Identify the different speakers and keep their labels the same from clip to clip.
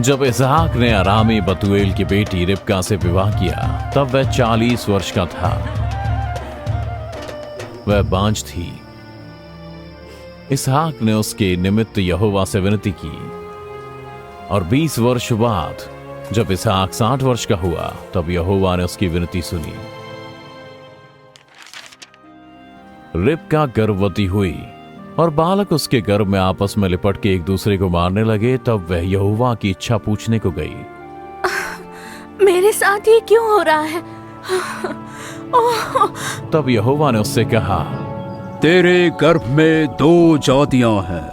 Speaker 1: जब इसहाक ने अरामी बतूएल की बेटी रिबका से विवाह किया तब वह 40 वर्ष का था। वह बांझ थी। इसहाक ने उसके निमित्त यहोवा से विनती की और 20 वर्ष बाद जब इसहाक 60 वर्ष का हुआ तब यहोवा ने उसकी विनती सुनी। रिबका गर्भवती हुई और बालक उसके गर्भ में आपस में लिपट के एक दूसरे को मारने लगे। तब वह यहोवा की इच्छा पूछने को गई,
Speaker 2: मेरे साथ ये क्यों हो रहा है?
Speaker 1: तब यहोवा ने उससे कहा,
Speaker 3: तेरे गर्भ में 2 जातियां हैं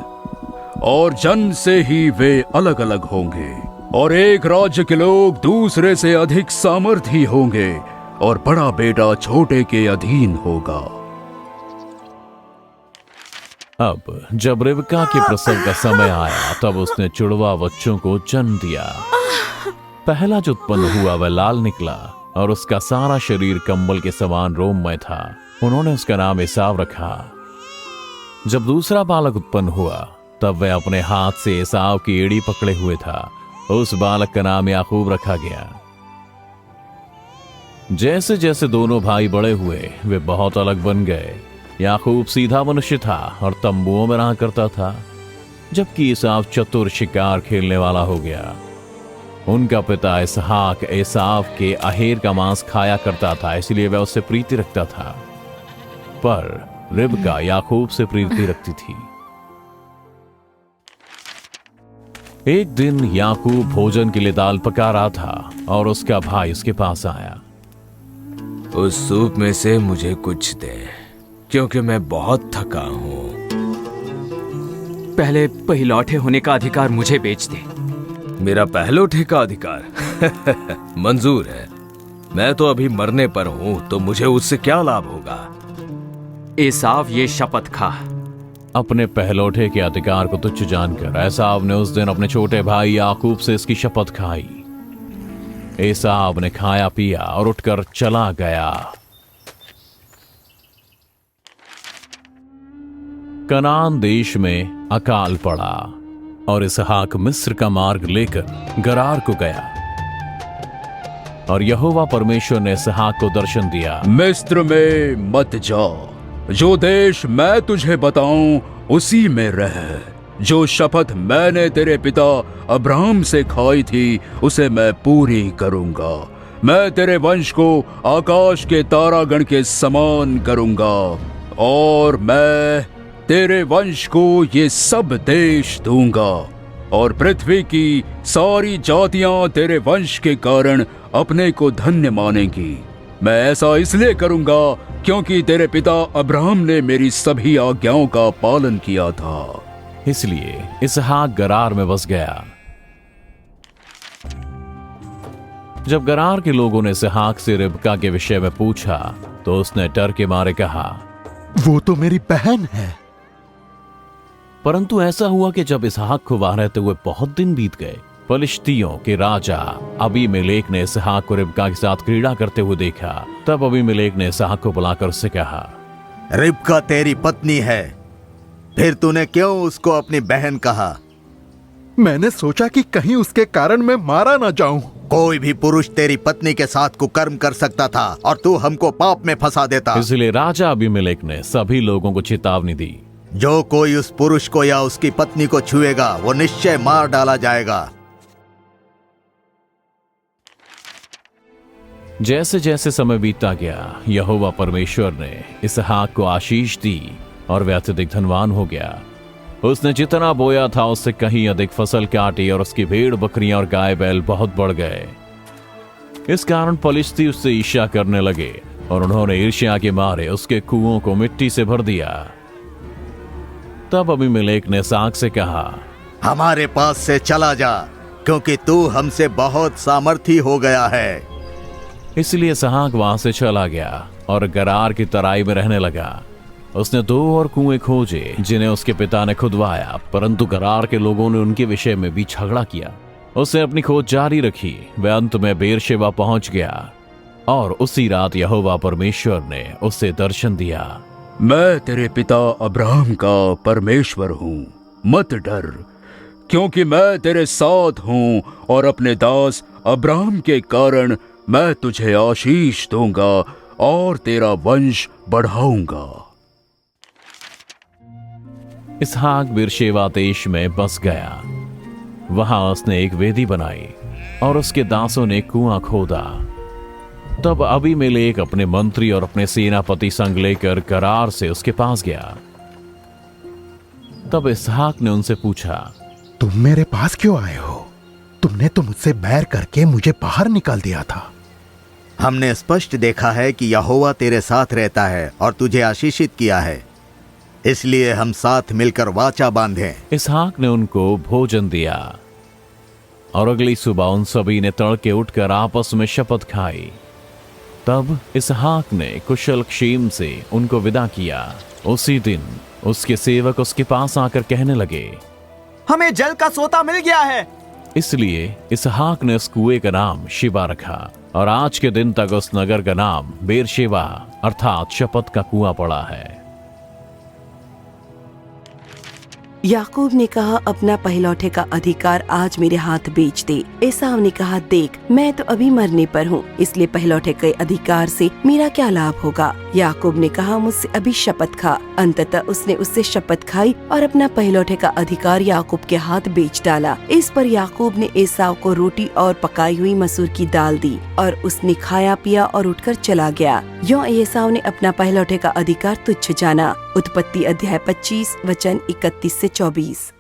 Speaker 3: और जन्म से ही वे अलग अलग होंगे और एक राज्य के लोग दूसरे से अधिक सामर्थी होंगे और बड़ा बेटा छोटे के अधीन होगा।
Speaker 1: अब जब रिबका के प्रसव का समय आया तब उसने जुड़वा बच्चों को जन्म दिया। पहला जो उत्पन्न हुआ वह लाल निकला और उसका सारा शरीर कंबल के समान रोममय था। उन्होंने उसका नाम एसाव रखा। जब दूसरा बालक उत्पन्न हुआ तब वह अपने हाथ से एसाव की एड़ी पकड़े हुए था। उस बालक का नाम याकूब रखा गया। जैसे जैसे दोनों भाई बड़े हुए वे बहुत अलग बन गए। याकूब सीधा मनुष्य था और तंबुओं में रहा करता था, जबकि एसाव चतुर शिकार खेलने वाला हो गया। उनका पिता इसहाक एसाव के अहेर का मांस खाया करता था, इसलिए वह उससे प्रीति रखता था, पर रिबका याकूब से प्रीति रखती थी। एक दिन याकूब भोजन के लिए दाल पका रहा था और उसका भाई उसके पास आया।
Speaker 4: उस सूप में से मुझे कुछ दे, क्योंकि मैं बहुत थका हूं।
Speaker 5: पहले पहिलौठे होने का अधिकार मुझे बेच दे।
Speaker 4: मेरा पहलौठे का अधिकार मंजूर है। मैं तो अभी मरने पर हूं, तो मुझे उससे क्या लाभ होगा?
Speaker 5: एसाव ये शपथ खा।
Speaker 1: अपने पहलौठे के अधिकार को तुच्छ जानकर एसाव ने उस दिन अपने छोटे भाई याकूब से इसकी शपथ खाई। एसाव ने खाया पिया और उठकर चला गया। कनान देश में अकाल पड़ा और इसहाक मिस्र का मार्ग लेकर गरार को गया और यहोवा परमेश्वर ने इसहाक को दर्शन दिया।
Speaker 3: मिस्र में मत जा, जो देश मैं तुझे बताऊं उसी में रह। जो शपथ मैंने तेरे पिता अब्राहम से खाई थी उसे मैं पूरी करूंगा। मैं तेरे वंश को आकाश के तारागण के समान करूंगा और मैं तेरे वंश को ये सब देश दूंगा और पृथ्वी की सारी जातियां तेरे वंश के कारण अपने को धन्य मानेंगी। मैं ऐसा इसलिए करूंगा क्योंकि तेरे पिता अब्राहम ने मेरी सभी आज्ञाओं का पालन किया था।
Speaker 1: इसलिए इसहाक गरार में बस गया। जब गरार के लोगों ने इसहाक से रिबका के विषय में पूछा तो उसने डर के मारे कहा,
Speaker 6: वो तो मेरी बहन है।
Speaker 1: परंतु ऐसा हुआ कि जब इसहाक को वहां रहते हुए बहुत दिन बीत गए, फलिश्तियों के राजा अबीमेलेक ने इसहाक को रिबका के साथ क्रीड़ा करते हुए देखा। तब अबीमेलेक ने इसहाक को बुलाकर उससे कहा,
Speaker 7: रिबका तेरी पत्नी है, फिर तूने क्यों उसको अपनी बहन कहा?
Speaker 6: मैंने सोचा कि कहीं उसके कारण मैं मारा ना जाऊं।
Speaker 7: कोई भी पुरुष तेरी पत्नी के साथ कुकर्म कर सकता था और तू हमको पाप में फंसा देता।
Speaker 1: इसलिए राजा अबीमेलेक ने सभी लोगों को चेतावनी दी,
Speaker 7: जो कोई उस पुरुष को या उसकी पत्नी को छुएगा वो निश्चय मार डाला जाएगा।
Speaker 1: जैसे जैसे समय बीतता गया यहोवा परमेश्वर ने इसहाक को आशीष दी और वह अत्यधिक धनवान हो गया। उसने जितना बोया था उससे कहीं अधिक फसल काटी और उसकी भेड़ बकरियां और गाय बैल बहुत बढ़ गए। इस कारण फलिश्ती उससे ईर्ष्या करने लगे और उन्होंने ईर्ष्या के मारे उसके कुओं को मिट्टी से भर दिया। तब अबीमेलेक ने इसहाक से कहा,
Speaker 7: हमारे पास से चला जा, क्योंकि तू हमसे बहुत सामर्थी हो गया है।
Speaker 1: इसलिए इसहाक वहां से चला गया और गरार की तराई में रहने लगा। उसने 2 और कुएं खोजे जिन्हें उसके पिता ने खुदवाया, परंतु गरार के लोगों ने उनके विषय में भी झगड़ा किया। उसने अपनी खोज जारी रखी। वह अंत में बेरशेबा पहुंच गया और उसी रात यहोवा परमेश्वर ने उसे दर्शन दिया।
Speaker 3: मैं तेरे पिता अब्राहम का परमेश्वर हूँ, मत डर, क्योंकि मैं तेरे साथ हूं और अपने दास अब्राहम के कारण मैं तुझे आशीष दूंगा और तेरा वंश बढ़ाऊंगा।
Speaker 1: इसहाक बिरशेबा देश में बस गया। वहां उसने एक वेदी बनाई और उसके दासों ने कुआं खोदा। तब अबीमेलेक अपने मंत्री और अपने सेनापति संग लेकर करार से उसके पास गया। तब इसहाक ने उनसे पूछा,
Speaker 6: तुम मेरे पास क्यों आए हो? तुमने तो मुझसे बैर करके मुझे बाहर निकाल दिया था।
Speaker 7: हमने स्पष्ट देखा है कि यहोवा तेरे साथ रहता है और तुझे आशीषित किया है, इसलिए हम साथ मिलकर वाचा बांधे।
Speaker 1: इसहाक ने उनको भोजन दिया और अगली सुबह उन सभी ने तड़के उठकर आपस में शपथ खाई। तब इसहाक ने कुशल क्षेम से उनको विदा किया। उसी दिन उसके सेवक उसके पास आकर कहने लगे,
Speaker 5: हमें जल का सोता मिल गया है।
Speaker 1: इसलिए इसहाक ने उस कुएं का नाम शिबा रखा और आज के दिन तक उस नगर का नाम बेरशेबा अर्थात शपथ का कुआं पड़ा है।
Speaker 8: याकूब ने कहा, अपना पहलौठे का अधिकार आज मेरे हाथ बेच दे। एसाव ने कहा, देख मैं तो अभी मरने पर हूँ, इसलिए पहलौठे के अधिकार से मेरा क्या लाभ होगा। याकूब ने कहा, मुझसे अभी शपथ खा। अंततः उसने उससे शपथ खाई और अपना पहलौठे का अधिकार याकूब के हाथ बेच डाला। इस पर याकूब ने एसाव को रोटी और पकाई हुई मसूर की दाल दी और उसने खाया पिया और उठकर चला गया। यों एसाव ने अपना पहलौठे का अधिकार तुच्छ जाना। उत्पत्ति अध्याय 25 वचन 31 से 24।